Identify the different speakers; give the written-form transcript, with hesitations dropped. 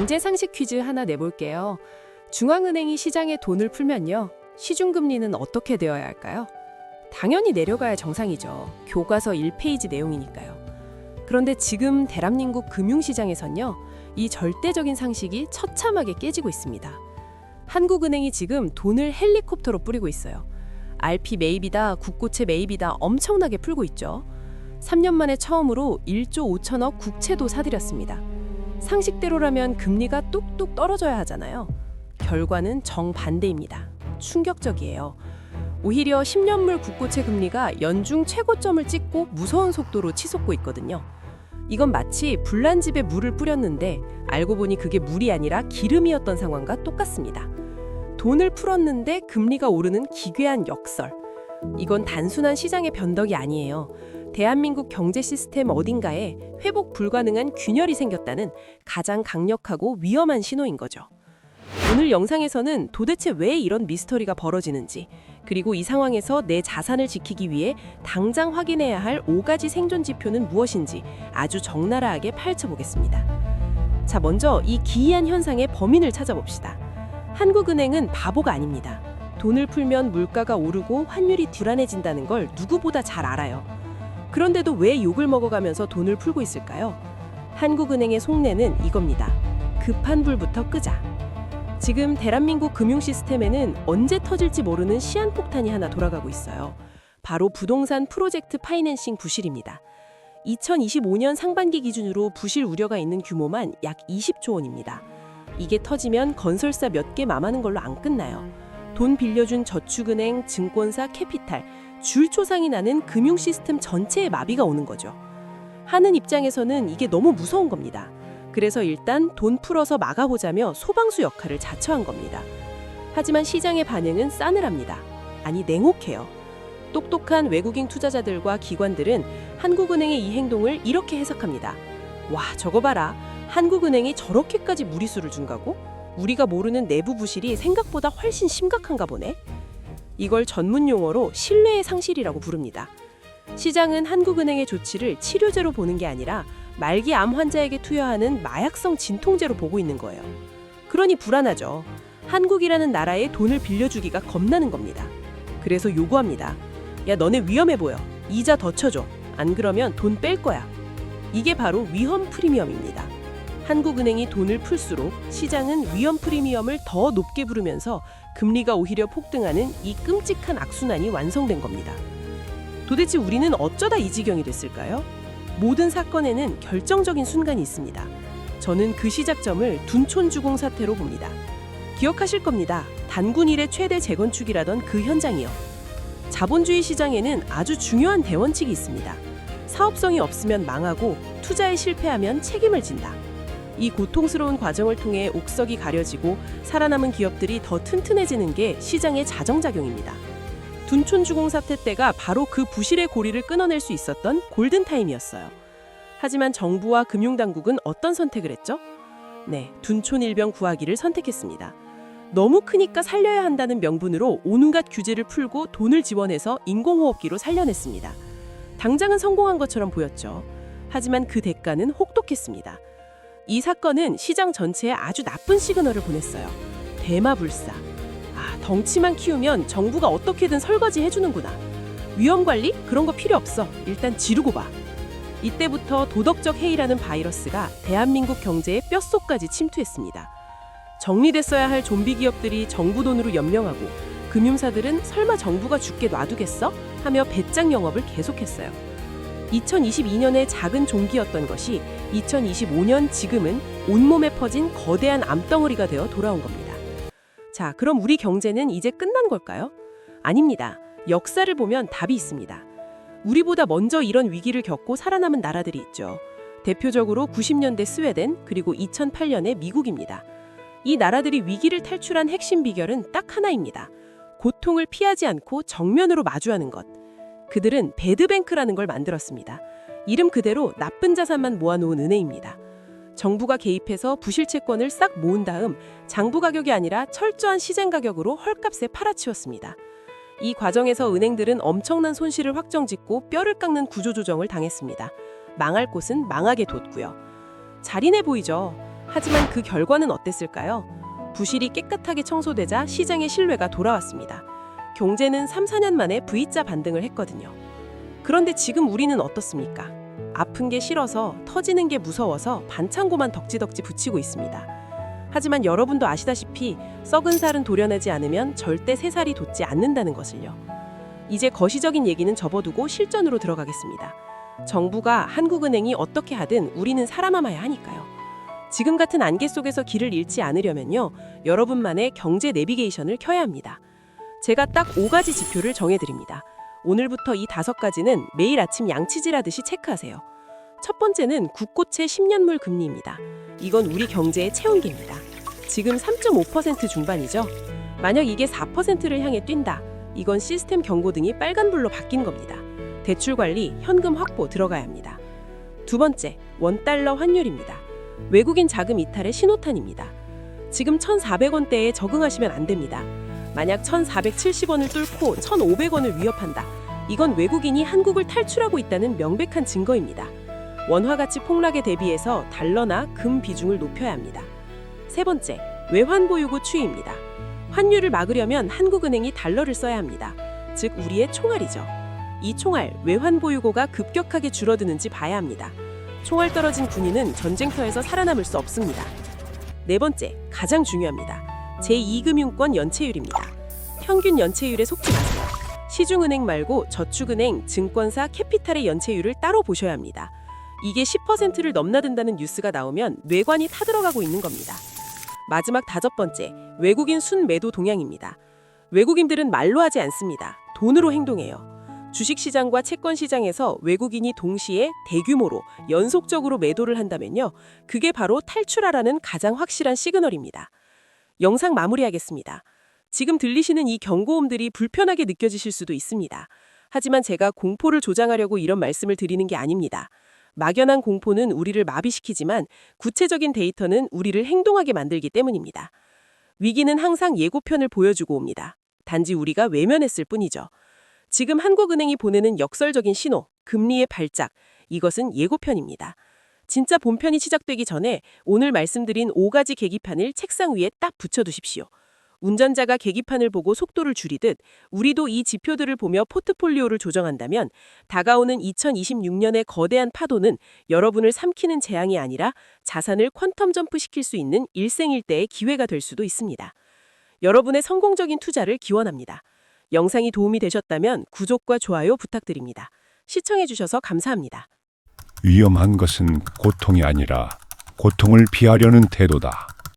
Speaker 1: 경제 상식 퀴즈 하나 내볼게요. 중앙은행이 시장에 돈을 풀면요. 시중금리는 어떻게 되어야 할까요? 당연히 내려가야 정상이죠. 교과서 1페이지 내용이니까요. 그런데 지금 대한민국 금융시장에선요. 이 절대적인 상식이 처참하게 깨지고 있습니다. 한국은행이 지금 돈을 헬리콥터로 뿌리고 있어요. RP 매입이다, 국고채 매입이다 엄청나게 풀고 있죠. 3년 만에 처음으로 1조 5천억 국채도 사들였습니다. 상식대로라면 금리가 뚝뚝 떨어져야 하잖아요. 결과는 정반대입니다. 충격적이에요. 오히려 10년물 국고채 금리가 연중 최고점을 찍고 무서운 속도로 치솟고 있거든요. 이건 마치 불난 집에 물을 뿌렸는데 알고 보니 그게 물이 아니라 기름이었던 상황과 똑같습니다. 돈을 풀었는데 금리가 오르는 기괴한 역설. 이건 단순한 시장의 변덕이 아니에요. 대한민국 경제 시스템 어딘가에 회복 불가능한 균열이 생겼다는 가장 강력하고 위험한 신호인 거죠. 오늘 영상에서는 도대체 왜 이런 미스터리가 벌어지는지, 그리고 이 상황에서 내 자산을 지키기 위해 당장 확인해야 할 5가지 생존 지표는 무엇인지 아주 적나라하게 파헤쳐보겠습니다. 자, 먼저 이 기이한 현상의 범인을 찾아봅시다. 한국은행은 바보가 아닙니다. 돈을 풀면 물가가 오르고 환율이 듀란해진다는 걸 누구보다 잘 알아요. 그런데도 왜 욕을 먹어가면서 돈을 풀고 있을까요? 한국은행의 속내는 이겁니다. 급한 불부터 끄자. 지금 대한민국 금융 시스템에는 언제 터질지 모르는 시한폭탄이 하나 돌아가고 있어요. 바로 부동산 프로젝트 파이낸싱 부실입니다. 2025년 상반기 기준으로 부실 우려가 있는 규모만 약 20조 원입니다. 이게 터지면 건설사 몇 개 맘하는 걸로 안 끝나요. 돈 빌려준 저축은행, 증권사, 캐피탈, 줄초상이 나는 금융 시스템 전체에 마비가 오는 거죠. 하는 입장에서는 이게 너무 무서운 겁니다. 그래서 일단 돈 풀어서 막아보자며 소방수 역할을 자처한 겁니다. 하지만 시장의 반응은 싸늘합니다. 아니, 냉혹해요. 똑똑한 외국인 투자자들과 기관들은 한국은행의 이 행동을 이렇게 해석합니다. 와, 저거 봐라. 한국은행이 저렇게까지 무리수를 준 거고? 우리가 모르는 내부 부실이 생각보다 훨씬 심각한가 보네. 이걸 전문 용어로 신뢰의 상실이라고 부릅니다. 시장은 한국은행의 조치를 치료제로 보는 게 아니라 말기 암 환자에게 투여하는 마약성 진통제로 보고 있는 거예요. 그러니 불안하죠. 한국이라는 나라에 돈을 빌려주기가 겁나는 겁니다. 그래서 요구합니다. 야, 너네 위험해 보여. 이자 더 쳐줘. 안 그러면 돈 뺄 거야. 이게 바로 위험 프리미엄입니다. 한국은행이 돈을 풀수록 시장은 위험 프리미엄을 더 높게 부르면서 금리가 오히려 폭등하는 이 끔찍한 악순환이 완성된 겁니다. 도대체 우리는 어쩌다 이 지경이 됐을까요? 모든 사건에는 결정적인 순간이 있습니다. 저는 그 시작점을 둔촌주공 사태로 봅니다. 기억하실 겁니다. 단군 이래 최대 재건축이라던 그 현장이요. 자본주의 시장에는 아주 중요한 대원칙이 있습니다. 사업성이 없으면 망하고 투자에 실패하면 책임을 진다. 이 고통스러운 과정을 통해 옥석이 가려지고 살아남은 기업들이 더 튼튼해지는 게 시장의 자정작용입니다. 둔촌주공 사태 때가 바로 그 부실의 고리를 끊어낼 수 있었던 골든타임이었어요. 하지만 정부와 금융당국은 어떤 선택을 했죠? 네, 둔촌일병 구하기를 선택했습니다. 너무 크니까 살려야 한다는 명분으로 온갖 규제를 풀고 돈을 지원해서 인공호흡기로 살려냈습니다. 당장은 성공한 것처럼 보였죠. 하지만 그 대가는 혹독했습니다. 이 사건은 시장 전체에 아주 나쁜 시그널을 보냈어요. 대마불사. 덩치만 키우면 정부가 어떻게든 설거지 해주는구나. 위험관리? 그런 거 필요 없어. 일단 지르고 봐. 이때부터 도덕적 해이라는 바이러스가 대한민국 경제의 뼛속까지 침투했습니다. 정리됐어야 할 좀비 기업들이 정부 돈으로 연명하고 금융사들은 설마 정부가 죽게 놔두겠어? 하며 배짱 영업을 계속했어요. 2022년에 작은 종기였던 것이 2025년 지금은 온몸에 퍼진 거대한 암덩어리가 되어 돌아온 겁니다. 자, 그럼 우리 경제는 이제 끝난 걸까요? 아닙니다. 역사를 보면 답이 있습니다. 우리보다 먼저 이런 위기를 겪고 살아남은 나라들이 있죠. 대표적으로 90년대 스웨덴, 그리고 2008년의 미국입니다. 이 나라들이 위기를 탈출한 핵심 비결은 딱 하나입니다. 고통을 피하지 않고 정면으로 마주하는 것. 그들은 배드뱅크라는 걸 만들었습니다. 이름 그대로 나쁜 자산만 모아놓은 은행입니다. 정부가 개입해서 부실채권을 싹 모은 다음 장부 가격이 아니라 철저한 시장 가격으로 헐값에 팔아치웠습니다. 이 과정에서 은행들은 엄청난 손실을 확정짓고 뼈를 깎는 구조조정을 당했습니다. 망할 곳은 망하게 뒀고요. 잔인해 보이죠. 하지만 그 결과는 어땠을까요? 부실이 깨끗하게 청소되자 시장의 신뢰가 돌아왔습니다. 경제는 3, 4년 만에 V자 반등을 했거든요. 그런데 지금 우리는 어떻습니까? 아픈 게 싫어서, 터지는 게 무서워서 반창고만 덕지덕지 붙이고 있습니다. 하지만 여러분도 아시다시피 썩은 살은 도려내지 않으면 절대 새 살이 돋지 않는다는 것을요. 이제 거시적인 얘기는 접어두고 실전으로 들어가겠습니다. 정부가, 한국은행이 어떻게 하든 우리는 살아남아야 하니까요. 지금 같은 안개 속에서 길을 잃지 않으려면요, 여러분만의 경제 내비게이션을 켜야 합니다. 제가 딱 5가지 지표를 정해드립니다. 오늘부터 이 5가지는 매일 아침 양치질하듯이 체크하세요. 첫 번째는 국고채 10년물 금리입니다. 이건 우리 경제의 체온계입니다. 지금 3.5% 중반이죠. 만약 이게 4%를 향해 뛴다. 이건 시스템 경고등이 빨간불로 바뀐 겁니다. 대출 관리, 현금 확보 들어가야 합니다. 두 번째, 원달러 환율입니다. 외국인 자금 이탈의 신호탄입니다. 지금 1,400원대에 적응하시면 안 됩니다. 만약 1,470원을 뚫고 1,500원을 위협한다. 이건 외국인이 한국을 탈출하고 있다는 명백한 증거입니다. 원화 가치 폭락에 대비해서 달러나 금 비중을 높여야 합니다. 세 번째, 외환 보유고 추이입니다. 환율을 막으려면 한국은행이 달러를 써야 합니다. 즉 우리의 총알이죠. 이 총알, 외환 보유고가 급격하게 줄어드는지 봐야 합니다. 총알 떨어진 군인은 전쟁터에서 살아남을 수 없습니다. 네 번째, 가장 중요합니다. 제2금융권 연체율입니다. 평균 연체율에 속지 마세요. 시중은행 말고 저축은행, 증권사, 캐피탈의 연체율을 따로 보셔야 합니다. 이게 10%를 넘나든다는 뉴스가 나오면 뇌관이 타들어가고 있는 겁니다. 마지막 5번째, 외국인 순매도 동향입니다. 외국인들은 말로 하지 않습니다. 돈으로 행동해요. 주식시장과 채권시장에서 외국인이 동시에 대규모로 연속적으로 매도를 한다면요, 그게 바로 탈출하라는 가장 확실한 시그널입니다. 영상 마무리하겠습니다. 지금 들리시는 이 경고음들이 불편하게 느껴지실 수도 있습니다. 하지만 제가 공포를 조장하려고 이런 말씀을 드리는 게 아닙니다. 막연한 공포는 우리를 마비시키지만 구체적인 데이터는 우리를 행동하게 만들기 때문입니다. 위기는 항상 예고편을 보여주고 옵니다. 단지 우리가 외면했을 뿐이죠. 지금 한국은행이 보내는 역설적인 신호, 금리의 발작, 이것은 예고편입니다. 진짜 본편이 시작되기 전에 오늘 말씀드린 5가지 계기판을 책상 위에 딱 붙여두십시오. 운전자가 계기판을 보고 속도를 줄이듯 우리도 이 지표들을 보며 포트폴리오를 조정한다면 다가오는 2026년의 거대한 파도는 여러분을 삼키는 재앙이 아니라 자산을 퀀텀 점프시킬 수 있는 일생일대의 기회가 될 수도 있습니다. 여러분의 성공적인 투자를 기원합니다. 영상이 도움이 되셨다면 구독과 좋아요 부탁드립니다. 시청해주셔서 감사합니다.
Speaker 2: 위험한 것은 고통이 아니라 고통을 피하려는 태도다.